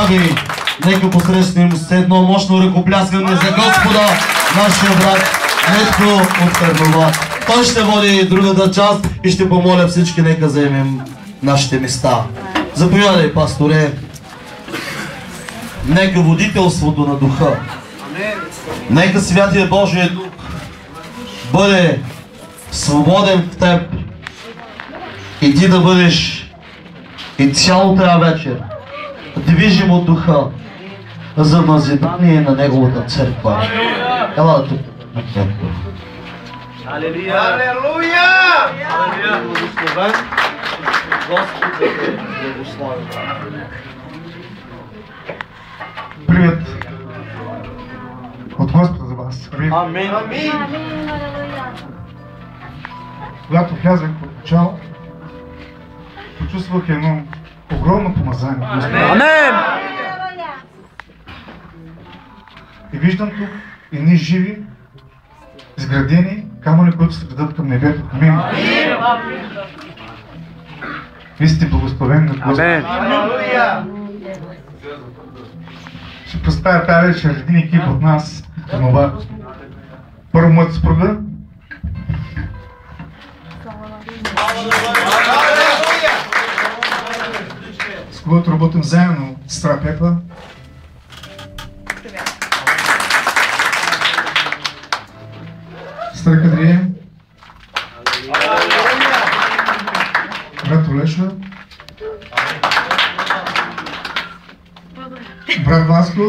слави. Нека посрещнем с едно мощно ръкопляскане за Господа, нашия брат Недко от Карнобат. Той ще води другата част и ще помоля всички, нека заемем нашите места. Заповядай, пасторе. Нека водителството на Духа, нека Святия Божия Дух бъде свободен в теб и ти да бъдеш и цялата тази вечер движим от Духа за назидание на Неговата църква. Ела тук на църква. Алелуя! Алелуя! Благословен Господ да те благослови. Привет от Господа за вас. Амин. Амин. Когато влязах в начало, почувствах едно огромно помазание. Амин. И виждам тук едни живи, изградени камъни, които се градат към небето. Амин. Вие сте благословени от Господа. Ще представя тази вечер един екип от нас, Карнобат. Първо моята съпруга. С когото работим заедно, сестра Пепа. Сестра Кадрия. Брат Олеша. Брат Васко.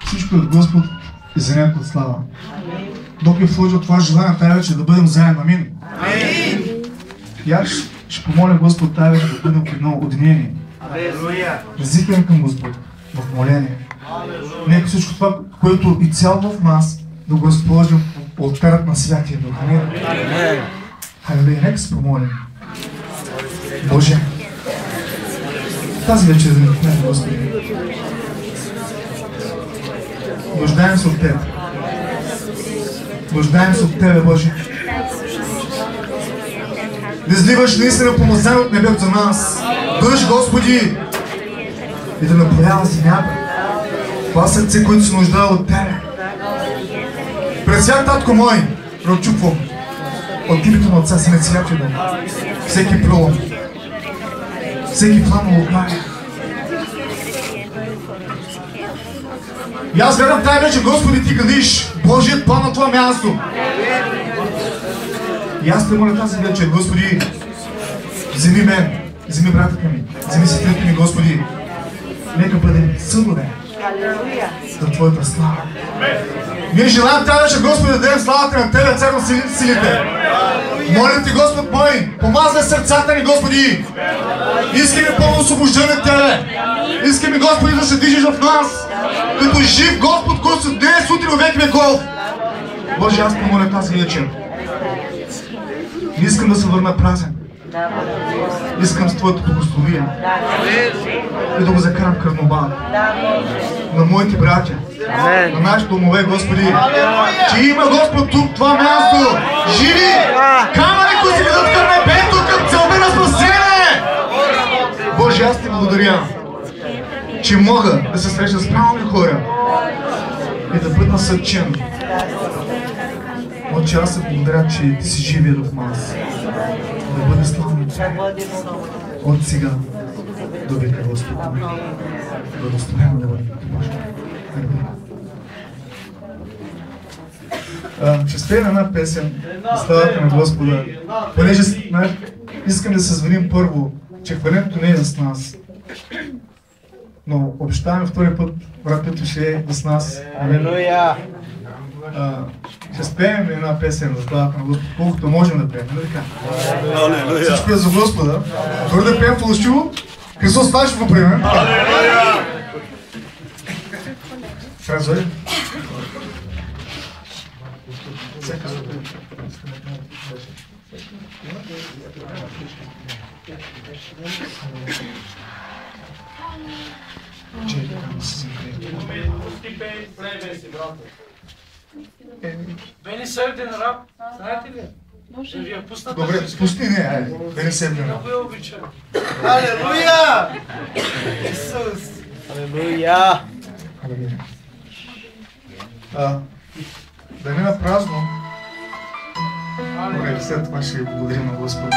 Всичко от Господ и за някаква от слава. Бог е вложил това желание тази вечер да бъдем заедно. Амин. И аз ще помоля Господ тази вечер да бъдем в едно обединение. Да зикнем към Господ в моление. Нека всичко това, което и цяло в нас, да го разположим в алтарът на Святия Дух. Амин. Халелуя, нека се помолим. Боже, тази вечер да ни вдъхновим, Господи. Нуждаем се от Теб. Нуждаем се от Тебе, Боже. Да изливаш наистина помазание от небето за нас. Дъжд, Господи, и да напоява земята. Това сърце, което се нуждае от Тебе. През свят, Татко мой, прочупвам от името на Отца си на Святия Дух всеки пролом, всеки план на лукавия. И аз гледам тази вечер, Господи, Ти градиш Божият план на това място. И аз те моля тази вечер, Господи, вземи мен, вземи братата ми, вземи сестрите ми, Господи. Нека бъдем съдове за Твоята слава. Ние желаем тази вечер, Господи, да дадем славата на Тебе, Цар на силите. Моля Ти, Господ мой, помазай сърцата ни, Господи. Искаме пълно освобождение от Тебе. Искаме, Господи, да се движиш в нас, като жив Господ, който се днес, утре, във веки веков. Боже, аз помоля тази вечер. Не искам да се върна празен. Искам с Твоето благословие и да го закарам в Карнобат. На моите братя, на нашите домове, Господи, че има, Господ, тук това място. Живи камъни, които се ведат към небето, към целта на спасение. Боже, аз Ти благодаря, че мога да се среща с правилни хора и да бъда насърчен. Отче, аз се благодаря, че Ти си живия в нас. Да бъде славно от сега до века, Господ. Благословено да бъде. Ще спеем една песен за славата на Господа, понеже искам да се звъним първо, че хвалението не е с нас. Но обещаваме втори път, брат Петро ще е с нас. Алелуя! Ще спеем една песен за славата на Господа, колкото можем да пеем, нали така? Всичко е за Господа. Дори да пеем фалшиво, Христос сташе по приеме. Сега зори. Beni sevdin Rab, знаете ли? Добре, пусти не, айде, да не се внимава. Алелуя! Исус! Алелуя! Алелуя. Да мина празно. Добре, след това ще благодарим на Господа.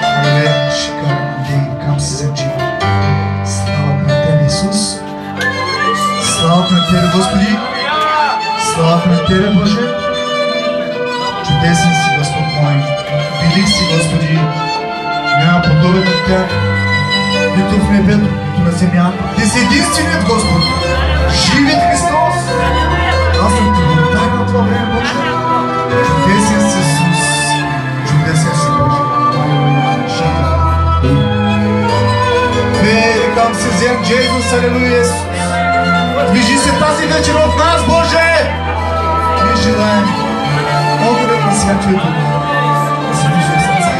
Алелуя, ще карам дей, кам се земчи. Слава на Тебе, Исус. Слава на Тебе, Господи. Слава на Тебе, Боже. Чудесен си, Господ мой. Велик си, Господи. Няма подобен от Тях. Нито в небето, нито на земята. Ти си единственият Господ. Живият Христос. Аз съм Ти благодарен на това време, Боже. Чудесен си, Исус. Чудесен си, Боже. Великам се зем, Джейзус, алелуя, Исус. Движи се тази вечер в нас, Боже. Ние желаем огънът на Святия Дух да се движи в сърцата.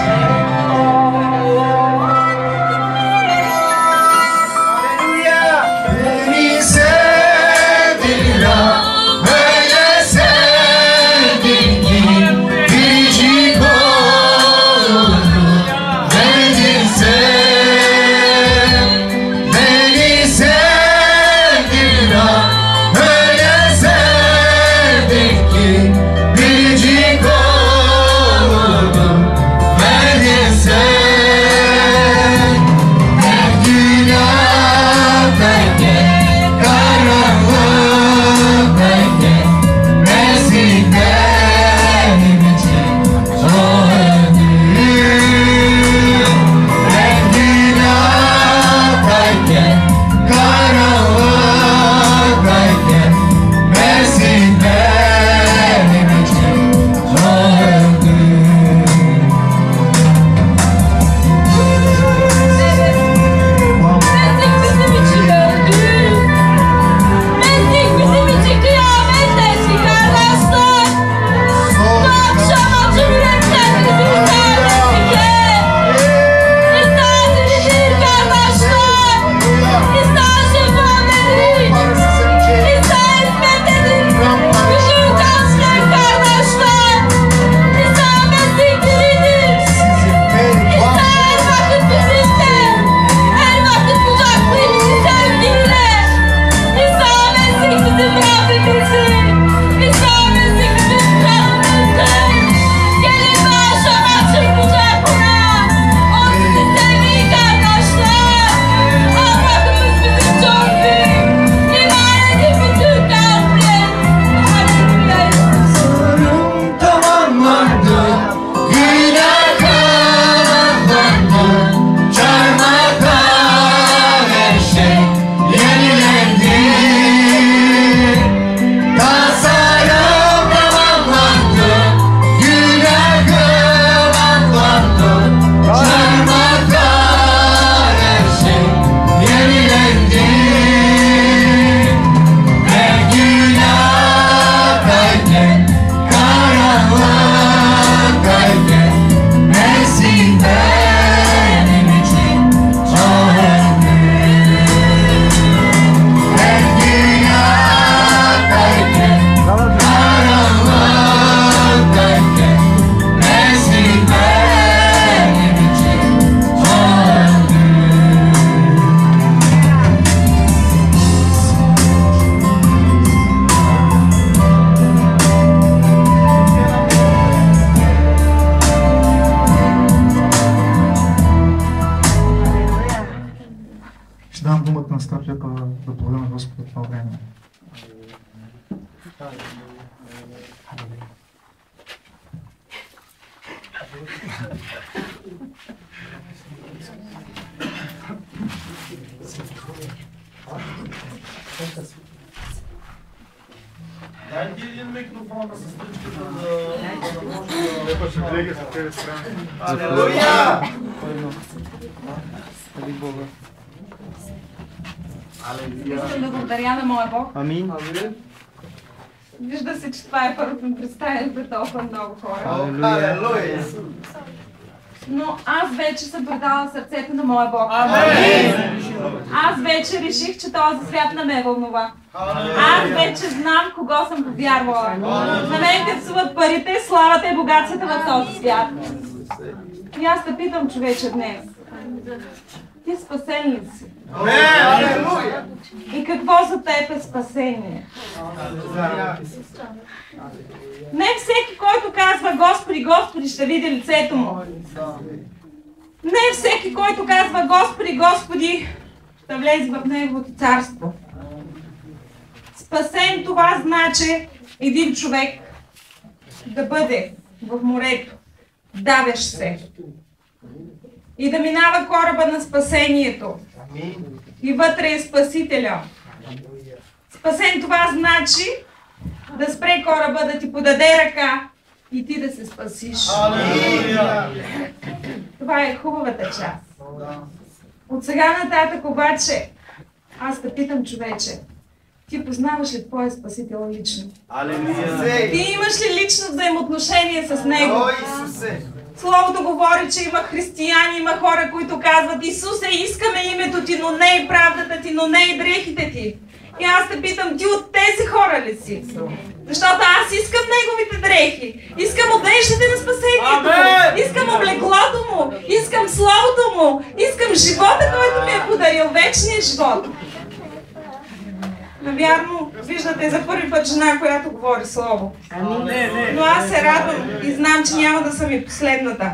Да благодаря на Господа това време. Дайте един микрофон на сестричката да може да лега за тебе страни. Алелуя! Искам да благодаря на моя Бог. Амин. Вижда се, че това е първото ми представяне пред толкова много хора. Алелуя! Но аз вече съм предала сърцето на моя Бог. Амин! Аз вече реших, че този свят не ме вълнува. Аз вече знам кого съм повярвала. На мен те псуват парите, славата и богатствата в този свят. И аз те питам, човече, днес. Ти спасен ли си? И какво за теб е спасение? Не всеки, който казва Господи, Господи, ще види лицето му. Не всеки, който казва Господи, Господи, ще влезе в Неговото царство. Спасен, това значи един човек да бъде в морето, давящ се, и да минава кораба на спасението. И вътре е Спасителя. Спасен, това значи да спре кораба, да ти подаде ръка и ти да се спасиш. Това е хубавата част. От сега нататък обаче, аз те питам, човече, ти познаваш ли твоя Спасител лично? Ти имаш ли лично взаимоотношение с Него? Словото говори, че има християни, има хора, които казват: Исусе, искаме името Ти, но не и правдата Ти, но не и дрехите Ти. И аз те питам, ти от тези хора ли си? Защото аз искам Неговите дрехи, искам одеждите на спасението му, искам облеклото му, искам Словото му, искам живота, който ми е подарил, вечния живот. Навярно, виждате за първи път жена, която говори Слово. Но аз се радвам и знам, че няма да съм и последната.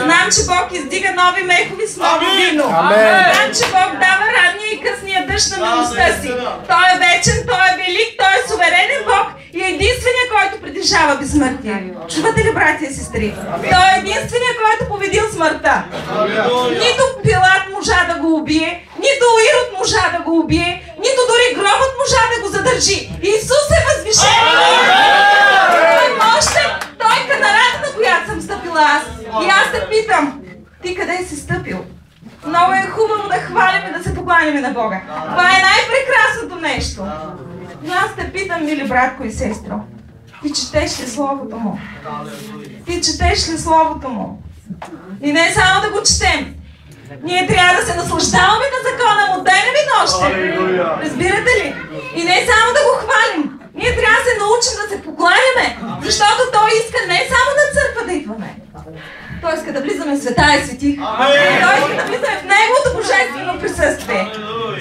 Знам, че Бог издига нови мехови с ново вино. Знам, че Бог дава ранния и късния дъжд на милостта си. Той е вечен, Той е велик, Той е суверенен Бог и е единственият, който притежава безсмъртие. Чувате ли, братя и сестри? Той е единственият, който победил смъртта. Нито Пилат можа да го убие, нито Ирод можа да го убие, нито дори гробът можа да го задържи. Исус е възвишен. Той е мощен. Той е канарата, на която съм стъпила аз. И аз те питам, ти къде си стъпил? Много е хубаво да хвалим и да се покланяме на Бога. Това е най-прекрасното нещо. Но аз те питам, мили братко и сестро, ти четеш ли Словото му? Ти четеш ли Словото му? И не само да го четем. Ние трябва да се наслаждаваме на закона му денем и нощем. Разбирате ли? И не само да го хвалим. Ние трябва да се научим да се покланяме. Защото Той иска не само на църква да идваме. Той иска да влизаме в света и светих. Той иска да влизаме в Неговото божествено присъствие.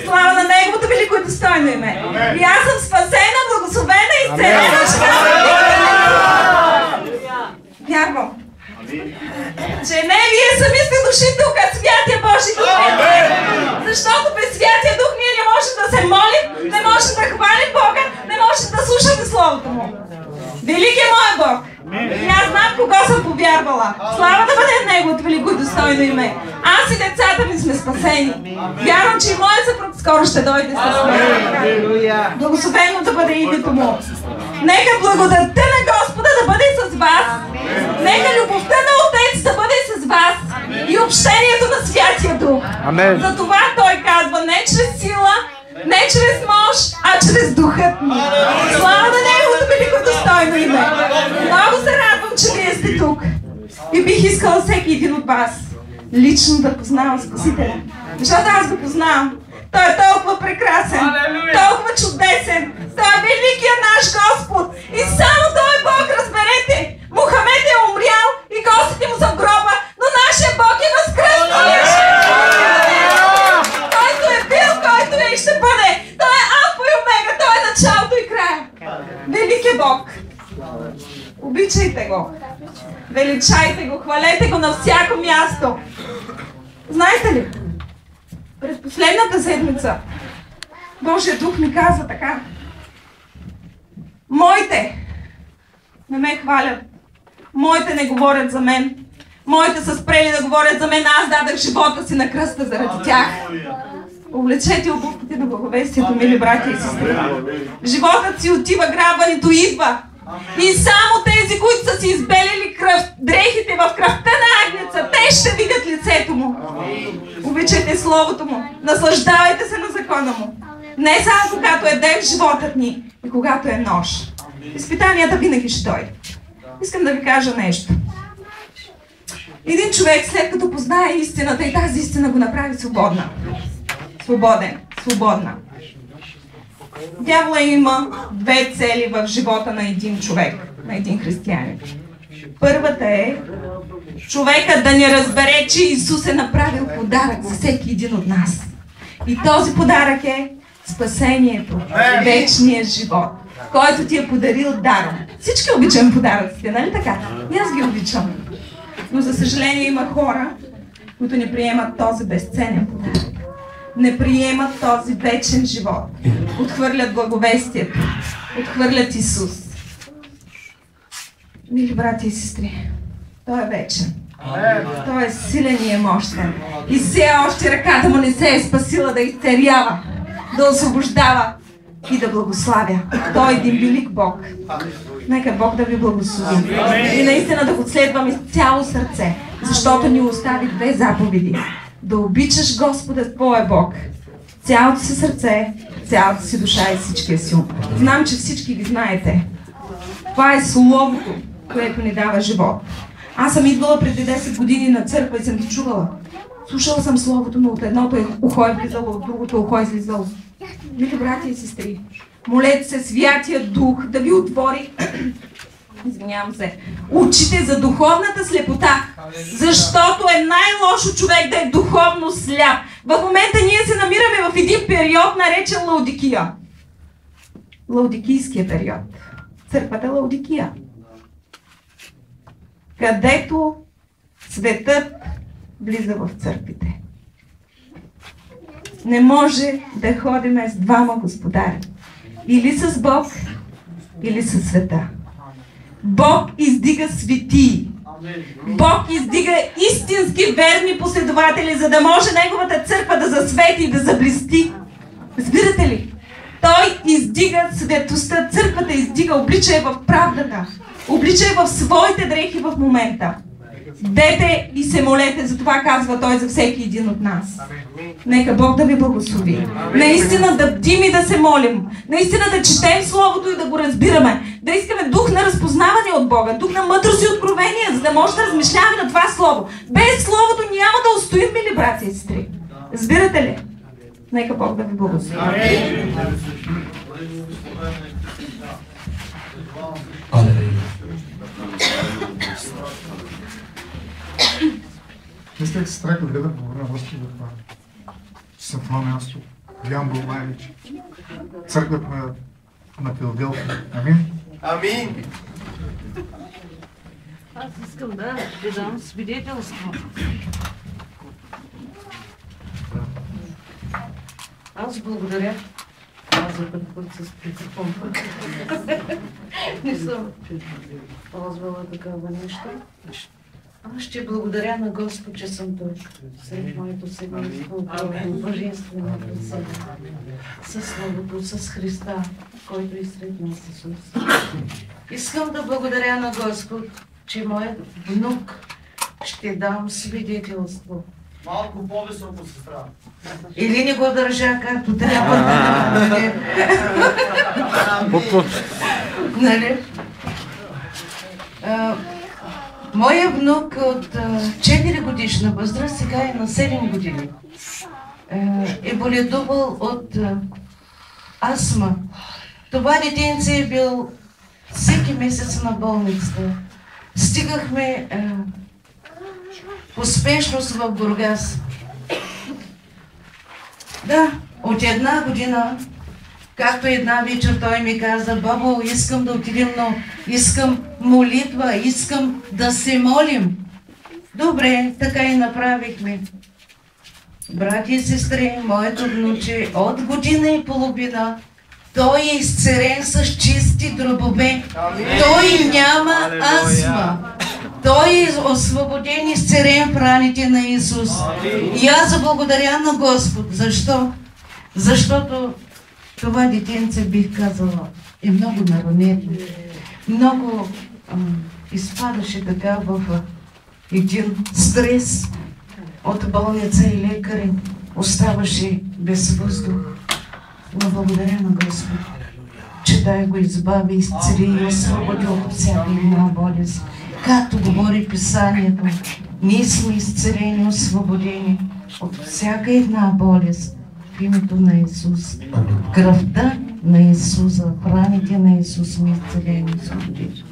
Слава на Неговото велико и достойно име. И аз съм спасена, благословена и изцелена. Вярвам, че не вие сами сте дошли тук, а Святия Божи Дух. Защото без Святия Дух ние не можем да се молим, не можем да хвалим Бога, не можем да слушаме Словото му. Велик е моят Бог. И аз знам кого съм повярвала. Слава да бъде Неговото велико и достойно име. Аз и децата ми сме спасени. Вярвам, че и моят съпруг скоро ще дойде с мен. Благословено да бъде името му. Нека благодатта на Господа да бъде с вас. Нека любовта на Отец да бъде с вас. И общението на Святия Дух. Затова Той казва: не чрез сила, не чрез мощ, а чрез Духът ми. Слава на Неговото велико достойно име. Много се радвам, че вие сте тук. И бих искала всеки един от вас лично да познава Спасителя. Защото аз го познавам. Той е толкова прекрасен, толкова чудесен. Той е великият наш Господ. И само Той е Бог, разберете. Мохамед е умрял и костите му са в гроба, но нашия Бог е възкръснал. Който е бил, който е и ще бъде. Той е Алфа и Омега, Той е началото и края. Велик е Бог. Обичайте го. Величайте го, хвалете го на всяко място. Знаете ли, през последната седмица Божия Дух ми казва така: моите не ме хвалят, моите не говорят за мен, моите са спрели да говорят за мен, аз дадах живота си на кръста заради тях. Облечете обувките на благовестието, мили братя и сестри. Животът си отива, грабването идва. И само тези, които са си избелили дрехите в кръвта на агнеца, те ще видят лицето му. Обичайте Словото му, наслаждавайте се на закона му. Не само когато е ден в животът ни и когато е нощ. Изпитанията винаги ще дойдат. Искам да ви кажа нещо. Един човек, след като познае истината, и тази истина го направи свободна. Свободна. Дявола има две цели в живота на един човек, на един християнин. Първата е човека да не разбере, че Исус е направил подарък за всеки един от нас. И този подарък е спасението, вечния живот, който ти е подарил даром. Всички обичам подаръците, нали така? И аз ги обичам. Но за съжаление има хора, които не приемат този безценен подарък. Не приемат този вечен живот. Отхвърлят благовестието. Отхвърлят Исус. Мили брати и сестри, Той е вечен. Той е силен и е мощен. И все още ръката му не се е спасила да изцерява, да освобождава и да благославя. Той е един велик Бог. Нека Бог да ви благослови. И наистина да го следваме с цяло сърце, защото ни остави две заповеди. Да обичаш Господа твоя Бог, цялото си сърце, цялата си душа и всичкия си ум. Знам, че всички ги знаете. Това е Словото, което ни дава живот. Аз съм идвала преди 10 години на църква и съм ги чувала. Слушала съм Словото, но от едното ухо е влизало, от другото ухо е излизало. Мили брати и сестри, молете се Святия Дух да ви отвори извинявам се, очите за духовната слепота, защото е най-лошо човек да е духовно сляп. В момента ние се намираме в един период, наречен Лаодикия. Лаодикийския период. Църквата Лаодикия. Където светът влиза в църквите. Не може да ходиме с двама господари. Или с Бог, или с света. Бог издига светии. Бог издига истински верни последователи, за да може Неговата църква да засвети и да заблести. Разбирате ли? Той издига светостта, църквата издига, облича я в правдата, облича я в своите дрехи в момента. Дете и се молете, за това казва Той за всеки един от нас. Нека Бог да ви благослови. Наистина да бдим и да се молим. Наистина да четем Словото и да го разбираме. Да искаме дух на разпознаване от Бога, дух на мъдрост и откровение, за да може да размишляваме на това Слово. Без Словото няма да устоим, мили брати и сестри. Разбирате ли? Нека Бог да ви благослови. Мислех се страх да гледам говоря на Господа това. Че съм това място. Вян был най-вече. Църквата на Филаделфия. Амин. Амин. Аз искам да ви дам свидетелство. Аз благодаря. Аз за път с микрофон. Не съм ползвала такава нещо. Аз ще благодаря на Господ, че съм тук. Сред моето семейство, божественото семейство. Със Словото, с Христа, който е сред нас Исус. Искам да благодаря на Господ, че моят внук ще дам свидетелство. Малко по-високо, сестра. Или не го държа както трябва. Нали? Моя внук от 4 годишна възраст, сега е на 7 години. Е боледувал от астма. Това детенце е бил всеки месец на болницата. Стигахме успешност в Бургас. Да, от 1 година, както една вечер той ми каза: бабо, искам да отидем, но искам молитва, искам да се молим. Добре, така и направихме. Брати и сестри, моето внуче от 1,5 година, той е изцерен с чисти дробове. Той няма астма. Той е освободен и изцерен в раните на Исус. И аз благодаря на Господ. Защо? Защото това детенце, бих казала, е много наронено. Много изпадаше така в един стрес от болница и лекари. Оставаше без въздух. Но благодаря на Господ, че Той го избави, изцели и освободи от всяка една болест. Както говори Писанието, ние сме изцелени, освободени от всяка една болест. в името на Исус. Кръвта на Исуса, раните на Исус сме изцелени, Господи.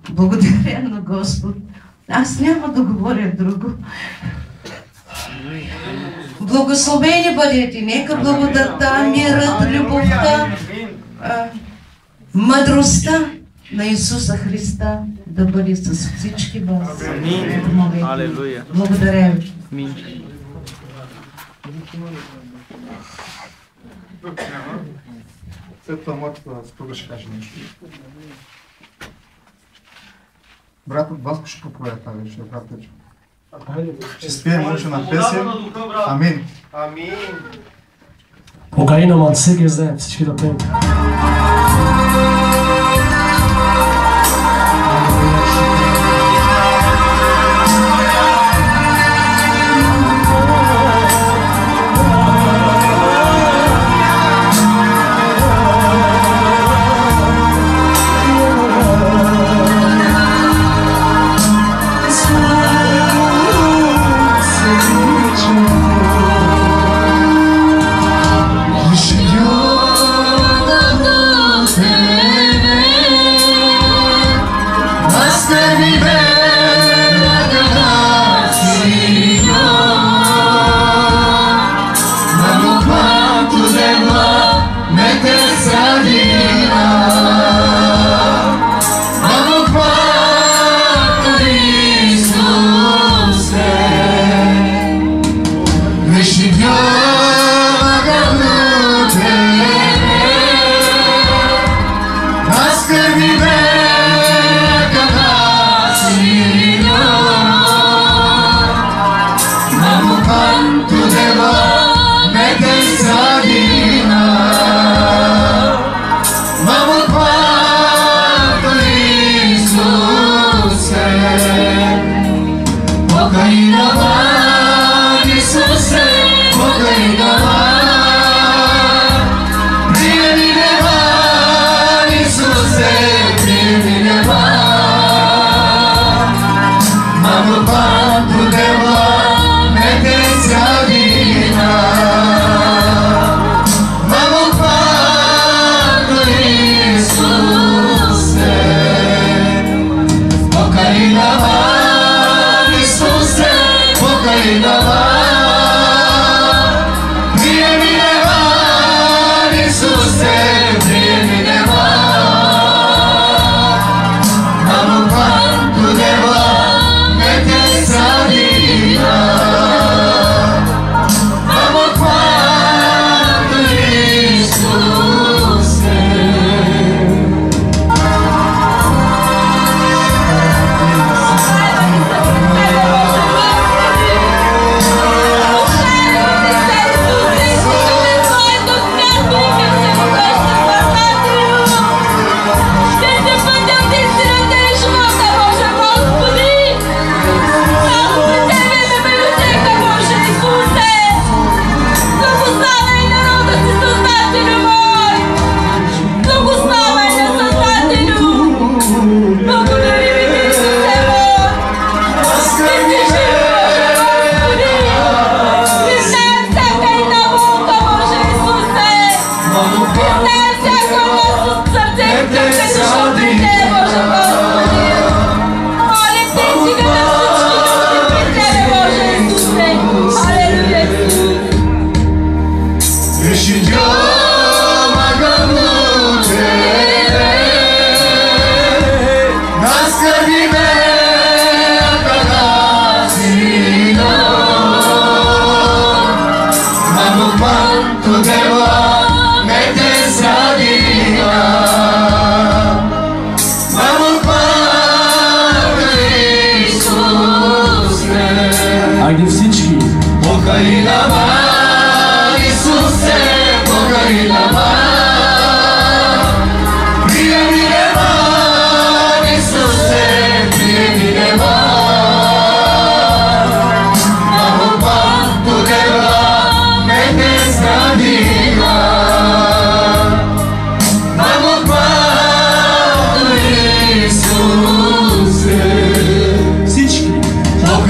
Благодаря на Господ. Аз няма да говоря друго. Благословени бъдете, нека благодата, мирът, любовта, мъдростта на Исуса Христа да бъде с всички вас. Алелуя. Благодаря ви. След това моята съпруга ще каже нещо. Брат от Васко ще проповеда тази вечер, брат Течо. Ще спием научена песен. Амин. Амин. Украина, ман, всеки знае, всички да пеем.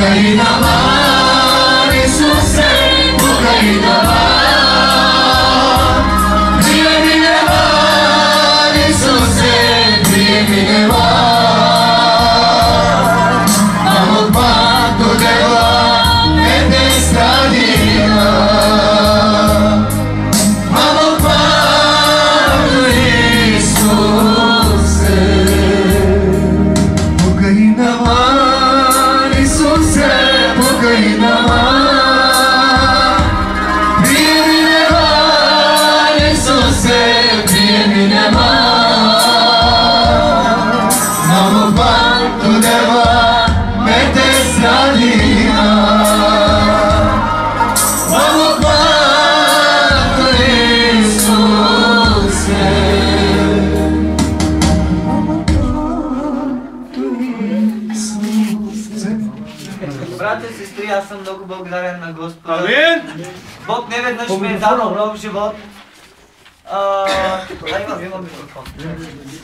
Украина, Исусе, Украина. на Господа. Амин! Бог не веднъж ми е дал нов живот. Имам микрофон.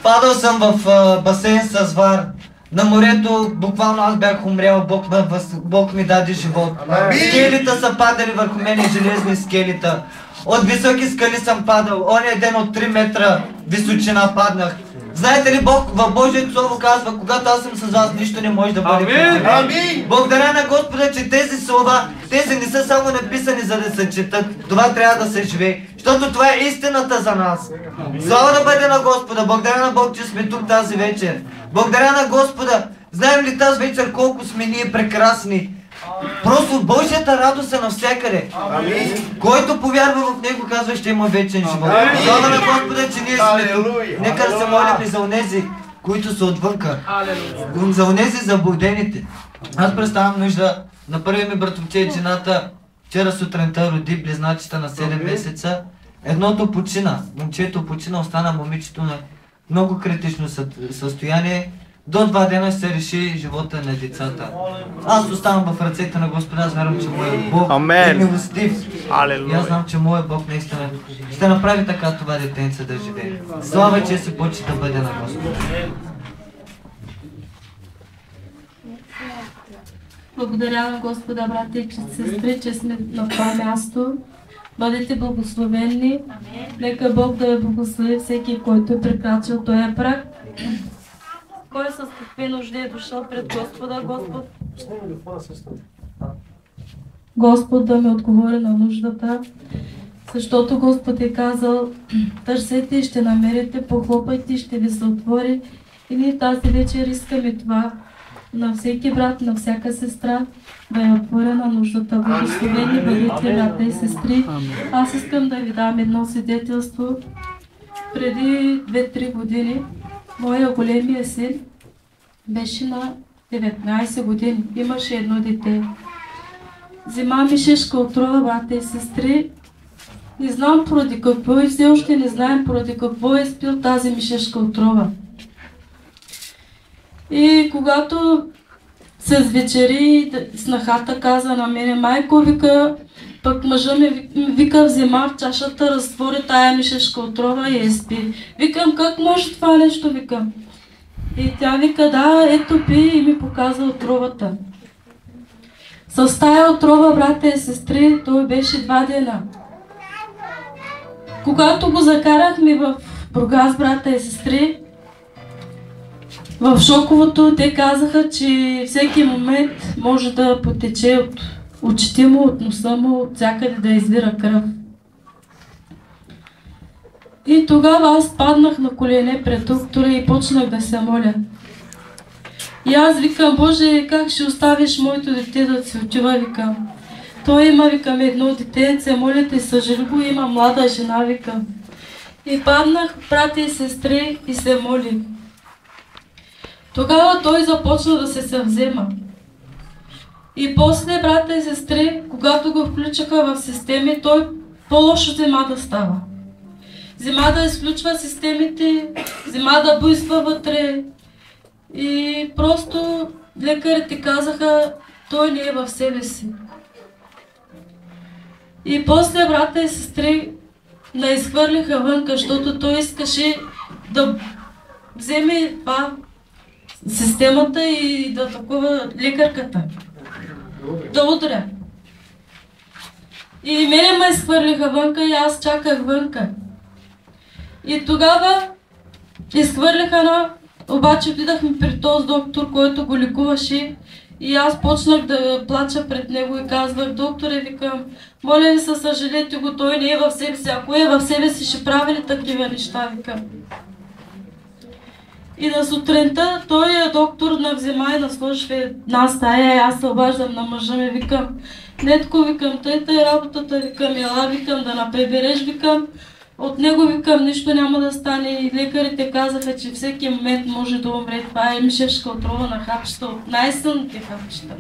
Падал съм в басейн с вар. На морето буквално аз бях умрял, Бог ми даде живот. Скелита са падали върху мене, железни скелита. От високи скали съм падал. Оня ден от 3 метра височина паднах. Знаете ли, Бог в Божието Слово казва, когато аз съм с вас, нищо не може да бъде против мен. Благодаря на Господа, че тези слова, тези не са само написани за да се четат. Това трябва да се живее, защото това е истината за нас. Слава да бъде на Господа. Благодаря на Бог, че сме тук тази вечер. Благодаря на Господа. Знаем ли тази вечер колко сме ние прекрасни? Просто Божията радост е навсякъде. Който повярва в Него, казва, ще има вечен живот. Слава на Господа, че ние сме тук. Нека да се молим и за онези, които са отвънка. За онези заблудените. Аз представям нужда на първия ми братовчет, жената вчера сутринта роди близначета на 7 месеца. Едното почина, момчето почина, остана момичето на много критично състояние. До 2 дена ще се реши живота на децата. Аз оставам в ръцете на Господа, аз вярвам, че моят Бог е милостив. И аз знам, че моят Бог наистина ще направи така това детенце да живее. Слава, че се почи да бъде на Господа. Благодаря на Господа, брати и сестри, че сме на това място. Бъдете благословени. Нека Бог да ви благослови всеки, който е прекрачил този праг. Кой с какви нужди е дошъл пред Господа, Господ да ми отговори на нуждата, защото Господ е казал, търсете и ще намерите, похлопайте и ще ви се отвори. И ние тази вечер искаме това на всеки брат, на всяка сестра, да е отворена нуждата. Благословени бъдете, брата и сестри. Аз искам да ви дам едно свидетелство. Преди 2-3 години моя големия син беше на 19 години. Имаше едно дете. Взема мишешка отрова, брата и сестри. Не знам поради какво и все още не знаем поради какво е спил тази мишешка отрова. И когато се звечери, снахата каза на мене, майко, вика, пък мъжа ми вика, взема в чашата, разтвори тая мишешка отрова и спи. Викам, как може това нещо, викам? И тя вика, да, ето пи, и ми показа отровата. С тая отрова, брата и сестри, той беше 2 дена. Когато го закарахме в Бургас, брата и сестри, в шоковото те казаха, че всеки момент може да потече от очите му, от носа му, от всякъде да извира кръв. И тогава аз паднах на колене пред доктора и почнах да се моля. И аз викам, Боже, как ще оставиш моето дете да се отива, викам. Той има, викам, едно детенце, моля те, съжали го, има млада жена, викам. И паднах, брати и сестри, и се молих. Тогава той започна да се съвзема. И после, брата и сестри, когато го включаха в системи, той по-лошо взема да става. Взема да изключва системите, взема да буйства вътре. И просто лекарите казаха, той не е в себе си. И после, брата и сестри, не изхвърлиха вънка, защото той искаше да вземе това системата и да атакува лекарката. Да удря. И мене ме изхвърлиха вънка и аз чаках вънка. И тогава изхвърлиха обаче отидахме при този доктор, който го лекуваше. И аз почнах да плача пред него и казвах, докторе, викам, моля ви се, съжалете го, той не е в себе си. Ако е в себе си, ще прави ли такива неща, викам. И на сутринта той доктор навзема и насложи в една стая и аз се обаждам на мъжа ми, викам, нетко, викам, тъй е работата, викам, ела, викам, да напребереш, викам, от него, викам, нищо няма да стане. И лекарите казаха, че всеки момент може да умре. Това е мишешка отрова на хапчета, от най-сънните хапчета.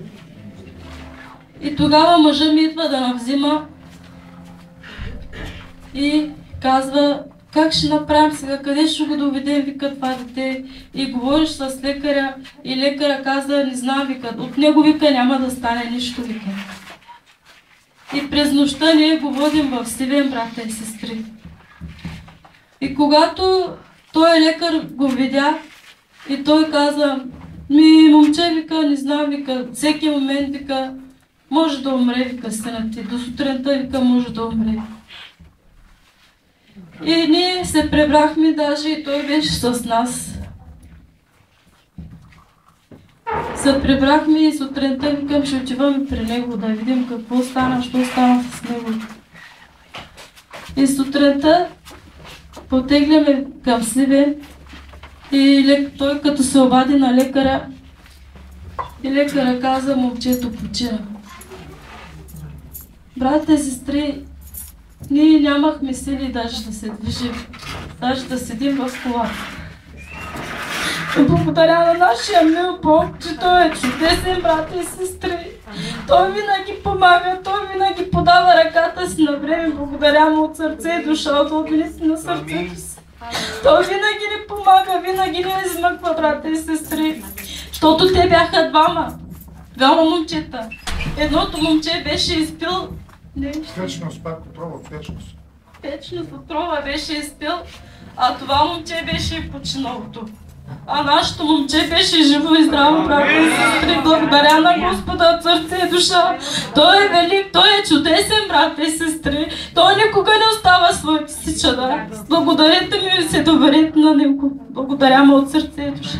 И тогава мъжа ми идва да навзима и казва, как ще направим сега, къде ще го доведем, вика, това дете. И говориш с лекаря и лекаря каза, не знам, вика, от него, вика, няма да стане нищо, вика. И през нощта ние го водим в Сливен, брата и сестри. И когато той лекар го видя и той каза, момче, вика, не знам, вика, всеки момент, вика, може да умре, вика, синът ти. До сутринта, вика, може да умре. И ние се пребрахме даже и той беше с нас. Се прибрахме и сутринта викам, ще отиваме при него да видим какво стана, що стана с него. И сутринта потегляме към Сливен и той като се обади на лекаря и лекаря каза, момчето почина. Братите и сестри, ние нямахме сили даже да се движим, даже да седим в колата. Благодаря на нашия мил Бог, че той е чудесен, брати и сестри. Той винаги помага, той винаги подава ръката си на време. Благодаря му от сърце и душа, от дълбини си на сърцето си. Той винаги ни помага, винаги ни измъква, брати и сестри. Защото те бяха двама момчета. Едното момче беше изпил... Печност, пак отрова, печност. Печност отрова беше изпил, а това момче беше починало тук. А нашето момче беше живо и здраво, брати и сестри. Благодаря на Господа от сърце и душа. Той е велик, той е чудесен, брати и сестри. Той никога не остава своите си чада. Благодарете ми и се доверите на него. Благодаря му от сърце и душа.